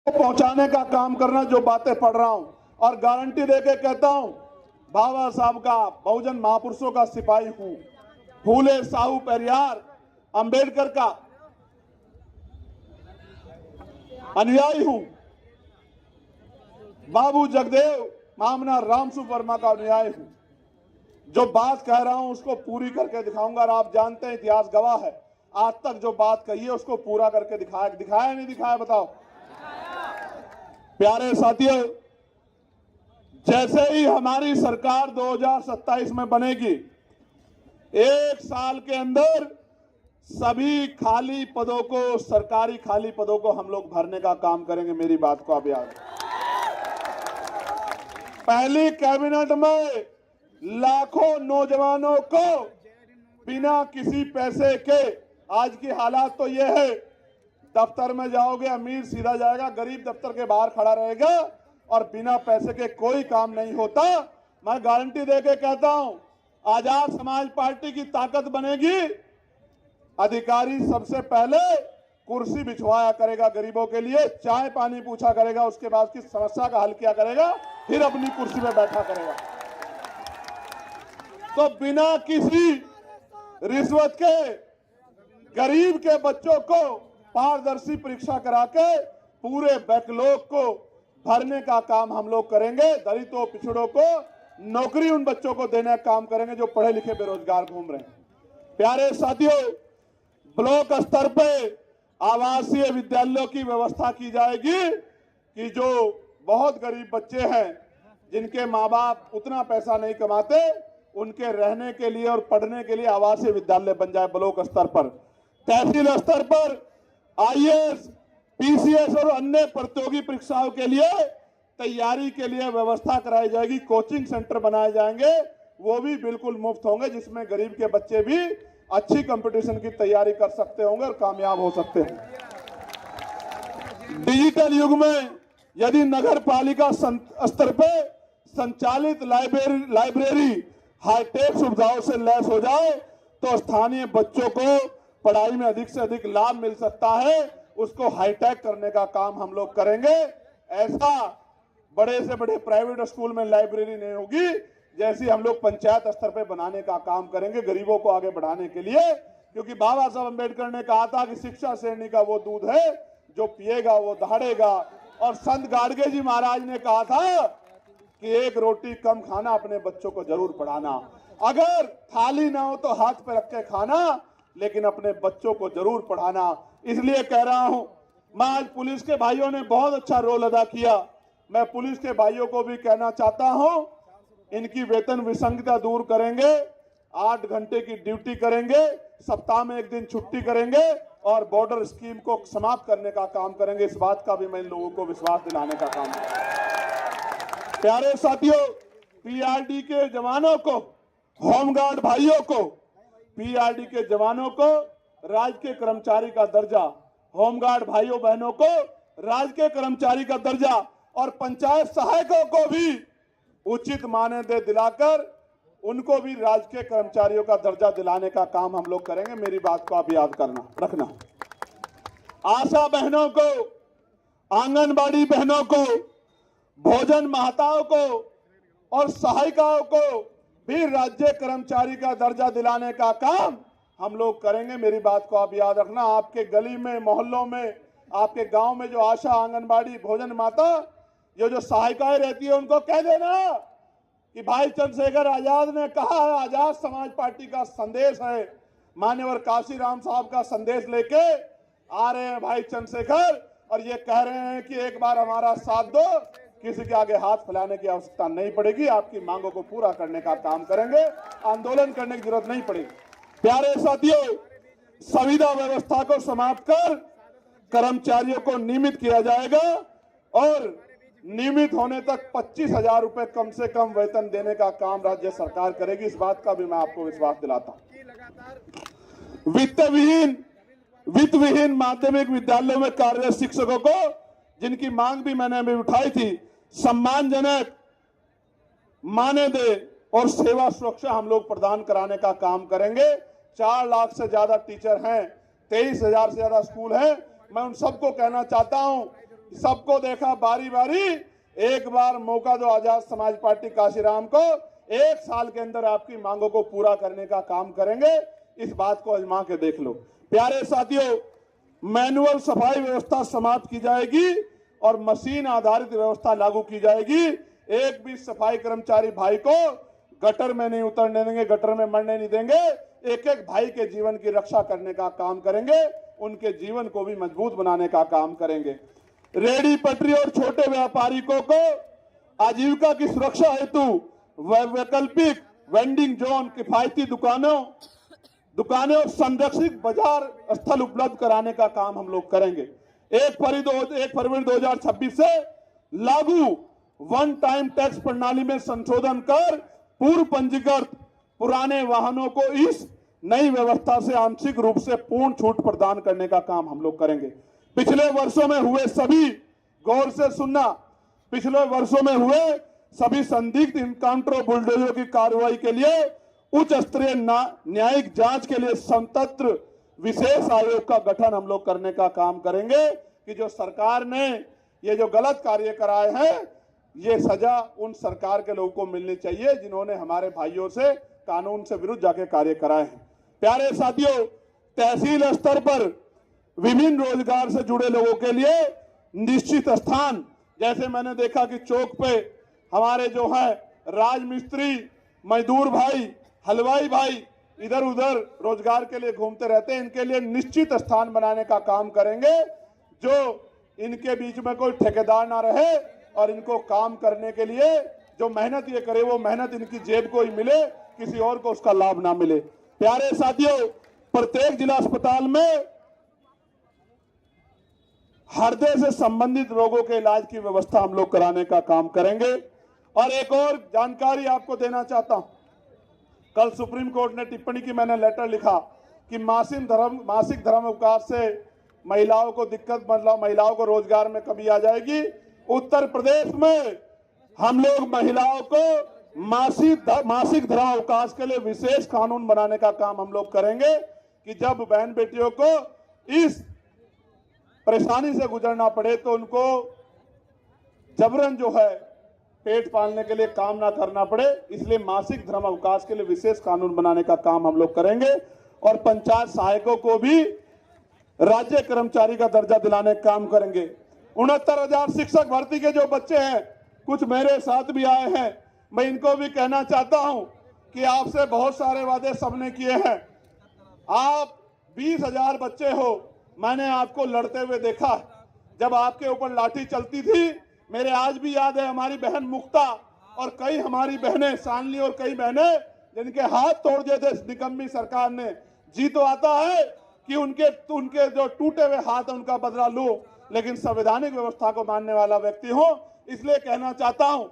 पहुंचाने का काम करना, जो बातें पढ़ रहा हूं और गारंटी देके कहता हूं, बाबा साहब का, बहुजन महापुरुषों का सिपाही हूं, फूले साहू पेरियार अंबेडकर का अनुयायी हूं, बाबू जगदेव मामना रामसु वर्मा का अनुयायी हूं। जो बात कह रहा हूं उसको पूरी करके दिखाऊंगा। और आप जानते हैं, इतिहास गवाह है, आज तक जो बात कही है उसको पूरा करके दिखाया नहीं दिखाया, बताओ। प्यारे साथियों, जैसे ही हमारी सरकार 2027 में बनेगी, एक साल के अंदर सभी खाली पदों को, सरकारी खाली पदों को हम लोग भरने का काम करेंगे। मेरी बात को आप याद रखें। पहली कैबिनेट में लाखों नौजवानों को बिना किसी पैसे के, आज की हालात तो यह है, दफ्तर में जाओगे अमीर सीधा जाएगा, गरीब दफ्तर के बाहर खड़ा रहेगा और बिना पैसे के कोई काम नहीं होता। मैं गारंटी देके कहता हूं, आजाद समाज पार्टी की ताकत बनेगी, अधिकारी सबसे पहले कुर्सी बिछवाया करेगा गरीबों के लिए, चाय पानी पूछा करेगा, उसके बाद की समस्या का हल किया करेगा, फिर अपनी कुर्सी में बैठा करेगा। तो बिना किसी रिश्वत के गरीब के बच्चों को पारदर्शी परीक्षा करा के पूरे बैकलॉग को भरने का काम हम लोग करेंगे। दलितों पिछड़ों को नौकरी उन बच्चों को देने का काम करेंगे जो पढ़े लिखे बेरोजगार घूम रहे हैं। प्यारे साथियों, ब्लॉक स्तर पे आवासीय विद्यालयों की व्यवस्था की जाएगी कि जो बहुत गरीब बच्चे हैं, जिनके माँ बाप उतना पैसा नहीं कमाते, उनके रहने के लिए और पढ़ने के लिए आवासीय विद्यालय बन जाए ब्लॉक स्तर पर। तहसील स्तर पर आईएएस, पीसीएस और अन्य प्रतियोगी परीक्षाओं के लिए तैयारी के लिए व्यवस्था कराई जाएगी। कोचिंग सेंटर बनाए जाएंगे, वो भी बिल्कुल मुफ्त होंगे, जिसमें गरीब के बच्चे भी अच्छी कंपटीशन की तैयारी कर सकते होंगे और कामयाब हो सकते हैं। डिजिटल युग में यदि नगर पालिका स्तर पर संचालित लाइब्रेरी हाईटेक सुविधाओं से लैस हो जाए तो स्थानीय बच्चों को पढ़ाई में अधिक से अधिक लाभ मिल सकता है। उसको हाईटेक करने का काम हम लोग करेंगे। ऐसा बड़े से बड़े प्राइवेट स्कूल में लाइब्रेरी नहीं होगी, जैसी हम लोग पंचायत स्तर पे बनाने का काम करेंगे गरीबों को आगे बढ़ाने के लिए। क्योंकि बाबा साहब अम्बेडकर ने कहा था कि शिक्षा श्रेणी का वो दूध है जो पिएगा वो दहाड़ेगा। और संत गाडगे जी महाराज ने कहा था कि एक रोटी कम खाना, अपने बच्चों को जरूर पढ़ाना। अगर थाली ना हो तो हाथ पे रख के खाना, लेकिन अपने बच्चों को जरूर पढ़ाना। इसलिए कह रहा हूं, मैं आज पुलिस के भाइयों ने बहुत अच्छा रोल अदा किया। मैं पुलिस के भाइयों को भी कहना चाहता हूं, इनकी वेतन विसंगता दूर करेंगे, 8 घंटे की ड्यूटी करेंगे, सप्ताह में 1 दिन छुट्टी करेंगे और बॉर्डर स्कीम को समाप्त करने का काम करेंगे। इस बात का भी मैं इन लोगों को विश्वास दिलाने का काम करूंगा। प्यारे साथियों, पीआरडी के जवानों को, होमगार्ड भाइयों को, पीआरडी के जवानों को राजकीय कर्मचारी का दर्जा, होमगार्ड भाइयों बहनों को राजकीय कर्मचारी का दर्जा और पंचायत सहायकों को भी उचित मानदेय दिलाकर उनको भी राजकीय कर्मचारियों का दर्जा दिलाने का काम हम लोग करेंगे। मेरी बात को आप याद करना रखना। आशा बहनों को, आंगनबाड़ी बहनों को, भोजन महताओं को और सहायिकाओं को भी राज्य कर्मचारी का दर्जा दिलाने का काम हम लोग करेंगे। मेरी बात को आप याद रखना। आपके गली में, मोहल्लों में, आपके गांव में जो आशा, आंगनबाड़ी, भोजन माता, ये जो सहायिकाएं रहती है, उनको कह देना कि भाई चंद्रशेखर आजाद ने कहा है, आजाद समाज पार्टी का संदेश है, मान्यवर काशीराम साहब का संदेश लेके आ रहे हैं भाई चंद्रशेखर, और ये कह रहे हैं कि एक बार हमारा साथ दो, किसी के आगे हाथ फैलाने की आवश्यकता नहीं पड़ेगी, आपकी मांगों को पूरा करने का काम करेंगे, आंदोलन करने की जरूरत नहीं पड़ेगी। प्यारे साथियों, संविदा व्यवस्था को समाप्त कर कर्मचारियों को नियमित किया जाएगा और नियमित होने तक 25,000 रुपए कम से कम वेतन देने का काम राज्य सरकार करेगी। इस बात का भी मैं आपको विश्वास दिलाता हूं। वित्त विहीन माध्यमिक विद्यालयों में कार्यरत शिक्षकों को, जिनकी मांग भी मैंने अभी उठाई थी, सम्मानजनक मानदेय और सेवा सुरक्षा हम लोग प्रदान कराने का काम करेंगे। 4 लाख से ज्यादा टीचर हैं, 23,000 से ज्यादा स्कूल हैं। मैं उन सबको कहना चाहता हूं सबको देखा बारी बारी, एक बार मौका दो आजाद समाज पार्टी काशीराम को, 1 साल के अंदर आपकी मांगों को पूरा करने का काम करेंगे। इस बात को आजमा के देख लो। प्यारे साथियों, मैनुअल सफाई व्यवस्था समाप्त की जाएगी और मशीन आधारित व्यवस्था लागू की जाएगी। एक भी सफाई कर्मचारी भाई को गटर में नहीं उतरने देंगे, गटर में मरने नहीं देंगे। एक एक भाई के जीवन की रक्षा करने का काम करेंगे, उनके जीवन को भी मजबूत बनाने का काम करेंगे। रेहड़ी पटरी और छोटे व्यापारियों को आजीविका की सुरक्षा हेतु वैकल्पिक वेंडिंग जोन, किफायती दुकानें और संरक्षित बाजार स्थल उपलब्ध कराने का काम हम लोग करेंगे। 1 फरवरी 2026 से लागू वन टाइम टैक्स प्रणाली में संशोधन कर पूर्व पंजीकृत पुराने वाहनों को इस नई व्यवस्था से आंशिक रूप से पूर्ण छूट प्रदान करने का काम हम लोग करेंगे। पिछले वर्षों में हुए सभी, गौर से सुनना, पिछले वर्षों में हुए सभी संदिग्ध इनकाउंटर और बुलडोजरों की कार्रवाई के लिए उच्च स्तरीय न्यायिक जांच के लिए स्वतंत्र विशेष आयोग का गठन हम लोग करने का काम करेंगे कि जो सरकार ने ये जो गलत कार्य कराए हैं, ये सजा उन सरकार के लोगों को मिलनी चाहिए जिन्होंने हमारे भाइयों से कानून से विरुद्ध जाके कार्य कराए हैं। प्यारे साथियों, तहसील स्तर पर विभिन्न रोजगार से जुड़े लोगों के लिए निश्चित स्थान, जैसे मैंने देखा कि चौक पे हमारे जो है राजमिस्त्री, मजदूर भाई, हलवाई भाई इधर उधर रोजगार के लिए घूमते रहते हैं, इनके लिए निश्चित स्थान बनाने का काम करेंगे, जो इनके बीच में कोई ठेकेदार ना रहे और इनको काम करने के लिए जो मेहनत ये करे वो मेहनत इनकी जेब को ही मिले, किसी और को उसका लाभ ना मिले। प्यारे साथियों, प्रत्येक जिला अस्पताल में हृदय से संबंधित रोगों के इलाज की व्यवस्था हम लोग कराने का काम करेंगे। और एक और जानकारी आपको देना चाहता हूं, कल सुप्रीम कोर्ट ने टिप्पणी की, मैंने लेटर लिखा कि मासिक धर्म अवकाश से महिलाओं को दिक्कत, मतलब महिलाओं को रोजगार में कमी आ जाएगी। उत्तर प्रदेश में हम लोग महिलाओं को मासिक धर्म अवकाश के लिए विशेष कानून बनाने का काम हम लोग करेंगे कि जब बहन बेटियों को इस परेशानी से गुजरना पड़े तो उनको जबरन जो है पेट पालने के लिए काम ना करना पड़े, इसलिए मासिक धर्म अवकाश के लिए विशेष कानून बनाने का काम हम लोग करेंगे। और पंचायत सहायकों को भी राज्य कर्मचारी का दर्जा दिलाने का काम करेंगे। 69,000 शिक्षक भर्ती के जो बच्चे हैं, कुछ मेरे साथ भी आए हैं, मैं इनको भी कहना चाहता हूं कि आपसे बहुत सारे वादे सबने किए हैं। आप 20,000 बच्चे हो, मैंने आपको लड़ते हुए देखा, जब आपके ऊपर लाठी चलती थी। मेरे आज भी याद है हमारी बहन मुक्ता और कई हमारी बहनें शानली और कई बहनें जिनके हाथ तोड़ दिए थे इस निकम्मी सरकार ने। जी तो आता है कि उनके जो टूटे हुए हाथ है उनका बदला लो, लेकिन संवैधानिक व्यवस्था को मानने वाला व्यक्ति हो। इसलिए कहना चाहता हूं